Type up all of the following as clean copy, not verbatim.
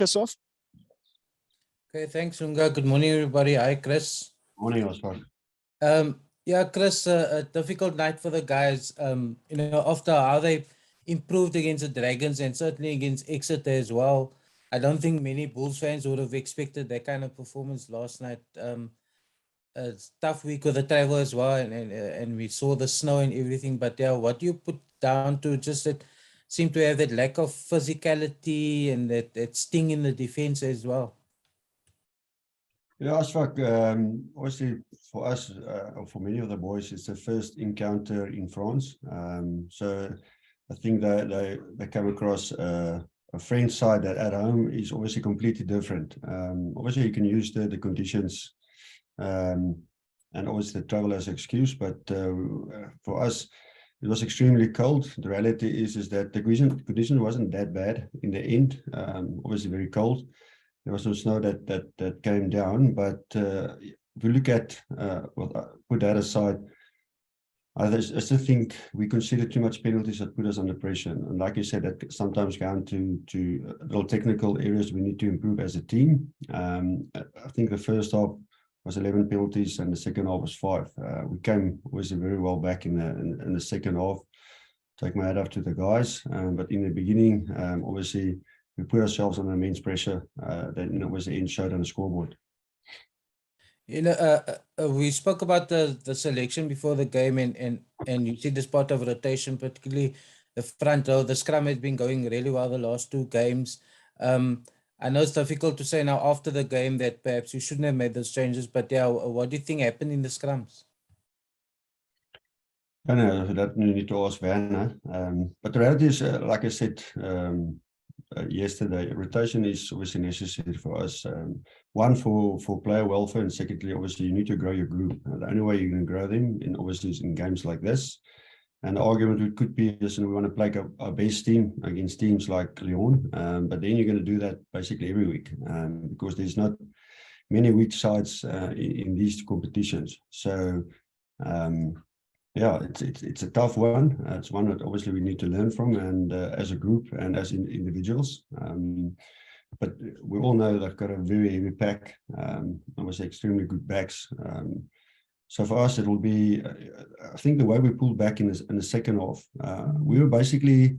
us off. Okay, thanks, Lunga. Good morning, everybody. Hi, Chris. Morning, Oscar. Yeah, Chris, a difficult night for the guys. After how they improved against the Dragons and certainly against Exeter as well. I don't think many Bulls fans would have expected that kind of performance last night. It's a tough week with the travel as well, and we saw the snow and everything. But yeah, what do you put down to just that seem to have that lack of physicality and that sting in the defense as well? Yeah, Ashfaq, obviously for us, or for many of the boys, it's the first encounter in France. So I think that they come across a French side that at home is obviously completely different. Obviously you can use the conditions and obviously the travel as excuse, but for us, it was extremely cold. The reality is that the condition wasn't that bad in the end. Obviously very cold. There was some snow that came down, but if we look at, put that aside, I still think we consider too much penalties that put us under pressure. And like you said, that sometimes down to little technical areas we need to improve as a team. I think the first half was 11 penalties and the second half was 5. We came obviously very well back in the second half. Take my hat off to the guys, but in the beginning, obviously, we put ourselves under immense pressure that was the end showed on the scoreboard. We spoke about the selection before the game, and you see this part of rotation, particularly the front row. The scrum has been going really well the last 2 games. I know it's difficult to say now after the game that perhaps you shouldn't have made those changes, but yeah, what do you think happened in the scrums? I know that you need to ask Werner, but the reality is, like I said yesterday, rotation is obviously necessary for us. One for player welfare, and secondly, obviously you need to grow your group. The only way you can grow them, obviously, is in games like this. And the argument could be, listen, we want to play our best team against teams like Lyon, but then you're going to do that basically every week, because there's not many weak sides in these competitions. So yeah, it's a tough one. It's one that obviously we need to learn from, and as a group and as individuals. But we all know they've got a very heavy pack. I would say extremely good backs. So for us, it will be. I think the way we pulled back in the second half, we were basically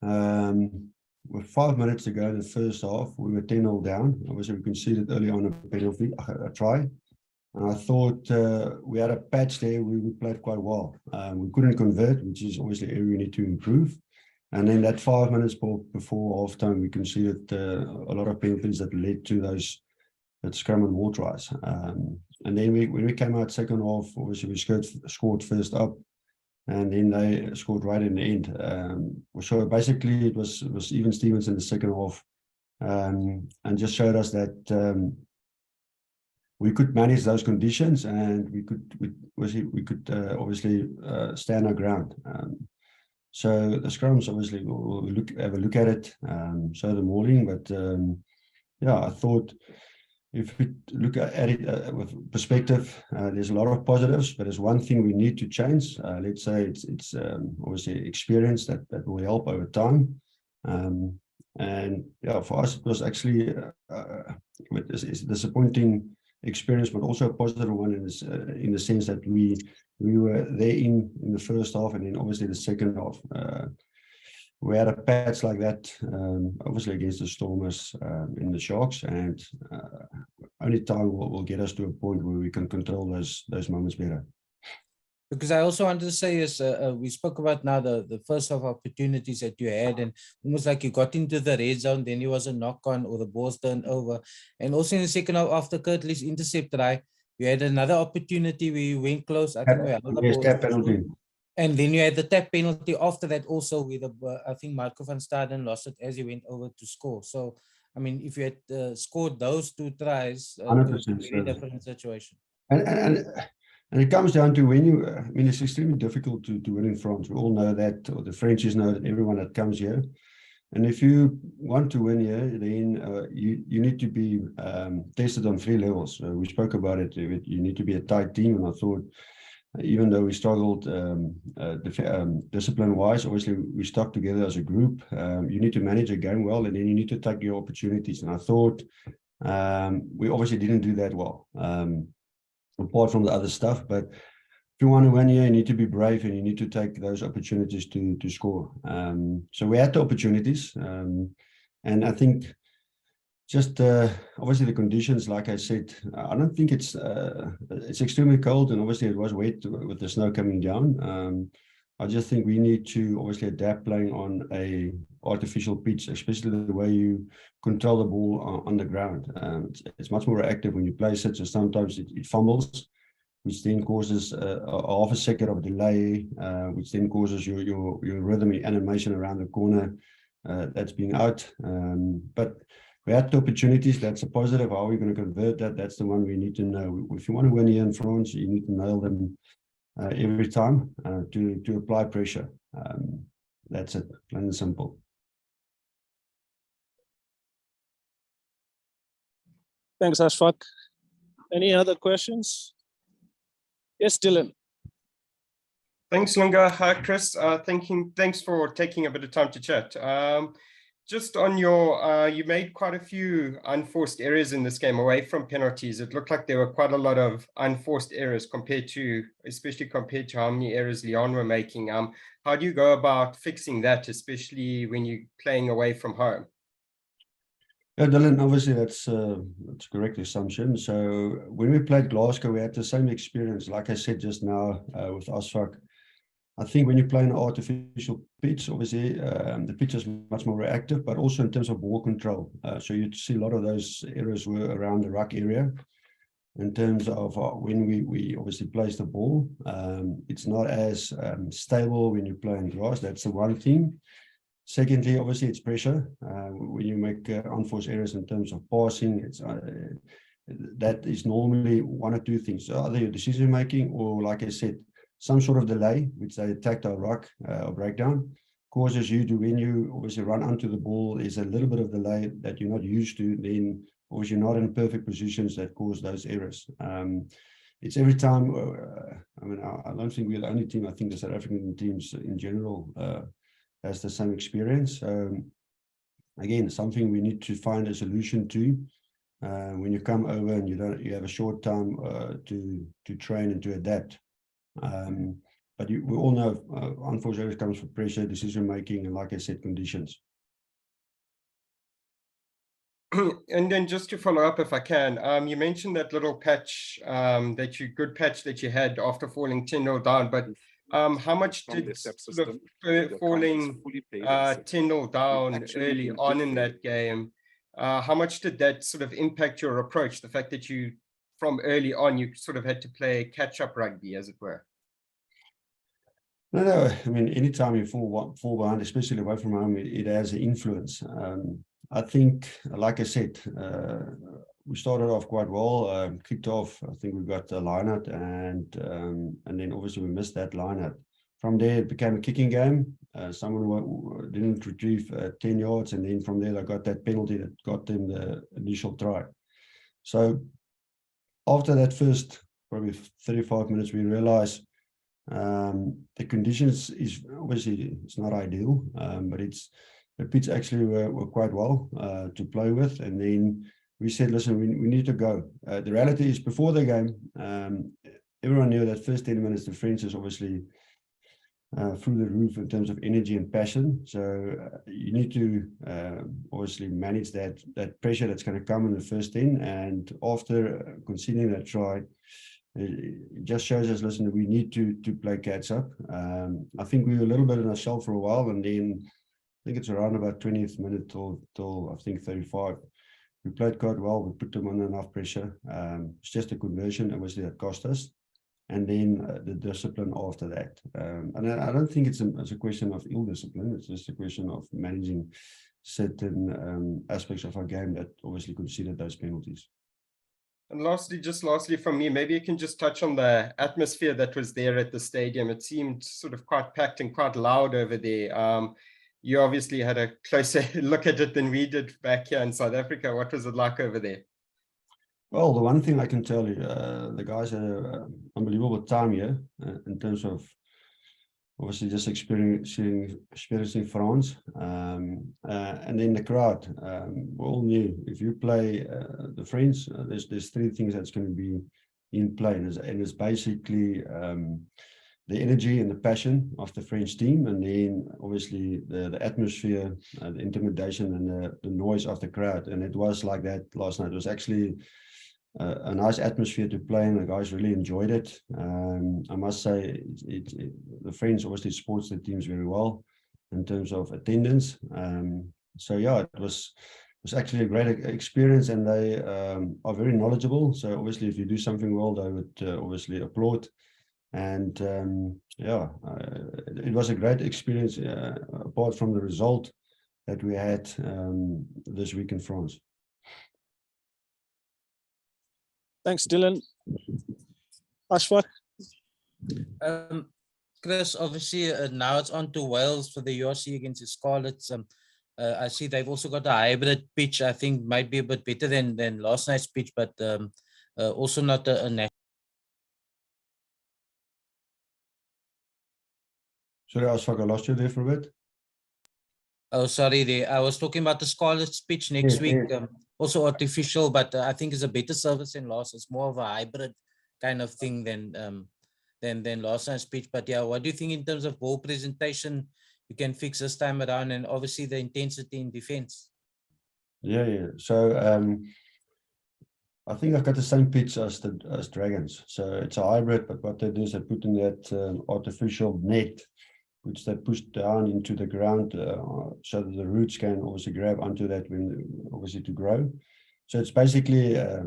with 5 minutes to go in the first half, we were 10-0 down. Obviously, we conceded early on a penalty, a try. And I thought we had a patch there where we played quite well. We couldn't convert, which is obviously an area we need to improve. And then that 5 minutes before halftime, we conceded a lot of penalties that led to that scrum and war tries. And then when we came out second half, obviously we scored first up, and then they scored right in the end. So basically it was even Stevens in the second half, and just showed us that we could manage those conditions, and we could obviously stand our ground. So the scrums obviously we'll have a look at it so the morning, but yeah, I thought if we look at it with perspective, there's a lot of positives, but there's one thing we need to change. Let's say it's obviously experience that will help over time. And yeah, for us it was actually it's a disappointing experience, but also a positive one in the sense that we were there in the first half, and then obviously the second half. We had a patch like that, obviously against the Stormers in the Sharks, and only time will get us to a point where we can control those moments better. Because I also wanted to say is we spoke about now the first half opportunities that you had, and almost like you got into the red zone, then there was a knock on or the ball's turned over, and also in the second half after Kirtley's intercept try, you had another opportunity where you went close. I think we held the ball. And then you had the tap penalty after that also with I think Marco van Staden lost it as he went over to score. So, I mean, if you had scored those 2 tries, it would be a very different situation. And it comes down to when you, I mean, it's extremely difficult to win in France. We all know that, or the Frenchies know that, everyone that comes here. And if you want to win here, then you need to be tested on 3 levels. We spoke about it. You need to be a tight team, and I thought even though we struggled discipline-wise, obviously we stuck together as a group. You need to manage a game well, and then you need to take your opportunities. And I thought we obviously didn't do that well, apart from the other stuff. But if you want to win here, you need to be brave, and you need to take those opportunities to score. So we had the opportunities, and I think just obviously the conditions, like I said, I don't think it's extremely cold, and obviously it was wet with the snow coming down. I just think we need to obviously adapt playing on a artificial pitch, especially the way you control the ball on the ground. It's much more active when you play such, so sometimes it fumbles, which then causes a half a second of delay, which then causes your rhythm and animation around the corner that's being out. But we had the opportunities. That's a positive. How are we going to convert that? That's the one we need to know. If you want to win here in France, you need to nail them every time to apply pressure. That's it, plain and simple. Thanks, Ashfaq. Any other questions? Yes, Dylan. Thanks, Lunga. Hi, Chris. Thanks for taking a bit of time to chat. Just on your, you made quite a few unforced errors in this game away from penalties. It looked like there were quite a lot of unforced errors especially compared to how many errors Lyon were making. How do you go about fixing that, especially when you're playing away from home? Yeah, Dylan, obviously that's a correct assumption. So when we played Glasgow, we had the same experience, like I said just now with Ashfaq. I think when you play an artificial pitch, obviously the pitch is much more reactive, but also in terms of ball control. So you'd see a lot of those errors were around the ruck area. In terms of when we obviously place the ball, it's not as stable when you play in grass. That's the one thing. Secondly, obviously it's pressure. When you make unforced errors in terms of passing, that is normally one or two things. So either your decision making, or like I said, some sort of delay, which they tactile ruck or breakdown, causes you to, when you obviously run onto the ball, there's a little bit of delay that you're not used to, then obviously you're not in perfect positions that cause those errors. It's every time, I mean, I don't think we're the only team. I think the South African teams in general has the same experience. Again, something we need to find a solution to when you come over and you have a short time to train and to adapt. But we all know unforced errors comes from pressure, decision making, and like I said, conditions. And then just to follow up, if I can, you mentioned that little patch, good patch that you had after falling 10-0 down, but how much did falling 10-0 down early on in that game, how much did that sort of impact your approach? The fact that you, from early on, you sort of had to play catch-up rugby, as it were. No, I mean, anytime you fall behind, especially away from home, it has an influence. I think, like I said, we started off quite well, kicked off. I think we got a line out, and then obviously we missed that line out. From there, it became a kicking game. Someone didn't retrieve 10 yards, and then from there, they got that penalty that got them the initial try. So after that first probably 35 minutes, we realized the conditions is obviously it's not ideal, but the pitch actually were quite well to play with. And then we said, listen, we need to go. The reality is, before the game, everyone knew that first 10 minutes, the French is obviously through the roof in terms of energy and passion. So you need to obviously manage that pressure that's going to come in the first 10. And after conceding that try, it just shows us, listen, we need to play catch up. I think we were a little bit in our shell for a while, and then I think it's around about 20th minute till I think 35. We played quite well. We put them under enough pressure. It's just a conversion, obviously, that cost us. And then the discipline after that. And I don't think it's a question of ill discipline. It's just a question of managing certain aspects of our game that obviously conceded those penalties. And lastly from me, maybe you can just touch on the atmosphere that was there at the stadium. It seemed sort of quite packed and quite loud over there. You obviously had a closer look at it than we did back here in South Africa. What was it like over there? Well, the one thing I can tell you, the guys had an unbelievable time here in terms of obviously just experiencing France, and then the crowd. We all knew if you play the French, there's three things that's going to be in play, and it's basically the energy and the passion of the French team, and then obviously the atmosphere, the intimidation, and the noise of the crowd. And it was like that last night. It was actually a nice atmosphere to play in. The guys really enjoyed it. I must say, the French obviously supports the teams very well in terms of attendance. So yeah, it was actually a great experience, and they are very knowledgeable. So obviously, if you do something well, they would obviously applaud. And yeah, it was a great experience, apart from the result that we had this week in France. Thanks, Dylan. Ashfaq? Chris, obviously now it's on to Wales for the URC against the Scarlets. I see they've also got a hybrid pitch. I think might be a bit better than last night's pitch, but also not a national. Sorry, Ashfaq, I lost you there for a bit. Oh, sorry, I was talking about the Scarlets pitch next week. Also artificial, but I think it's a better service than last. It's more of a hybrid kind of thing than last night's pitch. But yeah, what do you think in terms of ball presentation you can fix this time around, and obviously the intensity in defense? Yeah. So I think I've got the same pitch as Dragons. So it's a hybrid, but what they do is they put in that artificial net, which they push down into the ground, so that the roots can obviously grab onto that when obviously to grow. So it's basically a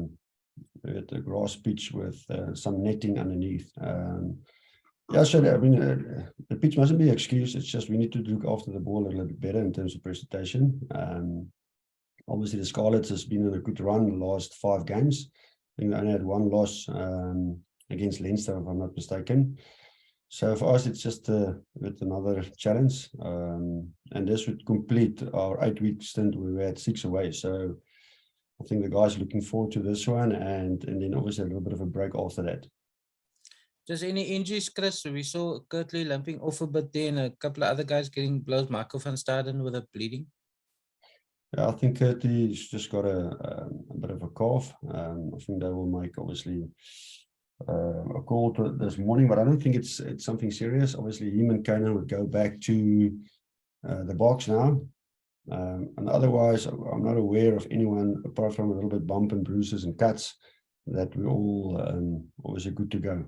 grass pitch with some netting underneath. Yeah, so I mean, the pitch mustn't be an excuse. It's just we need to look after the ball a little bit better in terms of presentation. Obviously, the Scarlets has been on a good run the last 5 games. I think they only had 1 loss against Leinster, if I'm not mistaken. So for us, it's just with another challenge, and this would complete our 8-week stint where we had 6 away. So I think the guys are looking forward to this one, and then obviously a little bit of a break after that. Just any injuries, Chris? We saw Kirtley limping off a bit there, and a couple of other guys getting blows. Michael van Staden with a bleeding. Yeah, I think Kirtley's just got a bit of a cough. I think they will make obviously a call this morning, but I don't think it's something serious. Obviously, him and Conan would go back to the box now, and otherwise, I'm not aware of anyone apart from a little bit bump and bruises and cuts that we're all obviously good to go.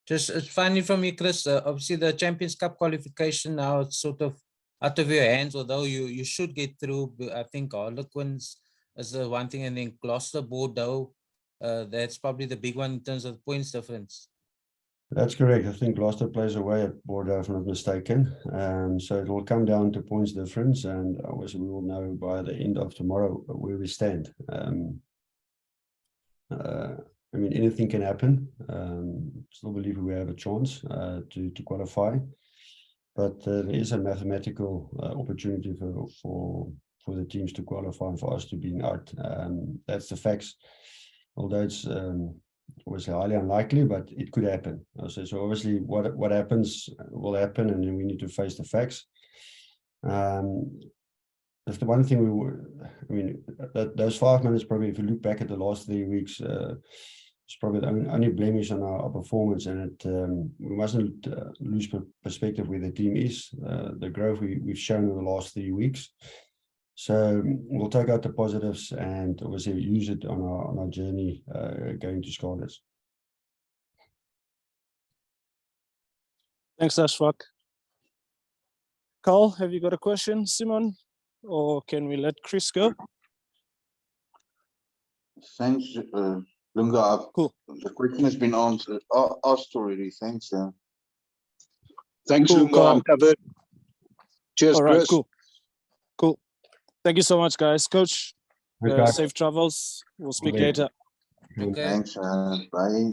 Just finally from you, Chris. Obviously, the Champions Cup qualification now it's sort of out of your hands. Although you should get through. I think Harlequins is the one thing, and then Gloucester, Bordeaux. That's probably the big one in terms of points difference. That's correct. I think Gloucester plays away at Bordeaux, if I'm not mistaken. So it will come down to points difference, and obviously we will know by the end of tomorrow where we stand. I mean, anything can happen. Still believe we have a chance to qualify, but there is a mathematical opportunity for the teams to qualify and for us to be out. That's the facts. Although it's obviously highly unlikely, but it could happen. So obviously what happens will happen, and then we need to face the facts. That's the one thing I mean, those 5 minutes, probably if you look back at the last 3 weeks, it's probably the only blemish on our performance, and we mustn't lose perspective where the team is, the growth we've shown in the last 3 weeks. So we'll take out the positives and obviously use it on our journey going to Scarlets. Thanks, Ashfaq. Carl, have you got a question, Simon? Or can we let Chris go? Thanks, Lunga. Cool. The question has been answered, asked already. Thanks. Thanks, Cool, Lunga. Carl. I'm covered. Cheers, All right, Chris. Cool. Thank you so much, guys. Coach, Okay. safe travels. We'll speak later. Okay. Thanks. Bye.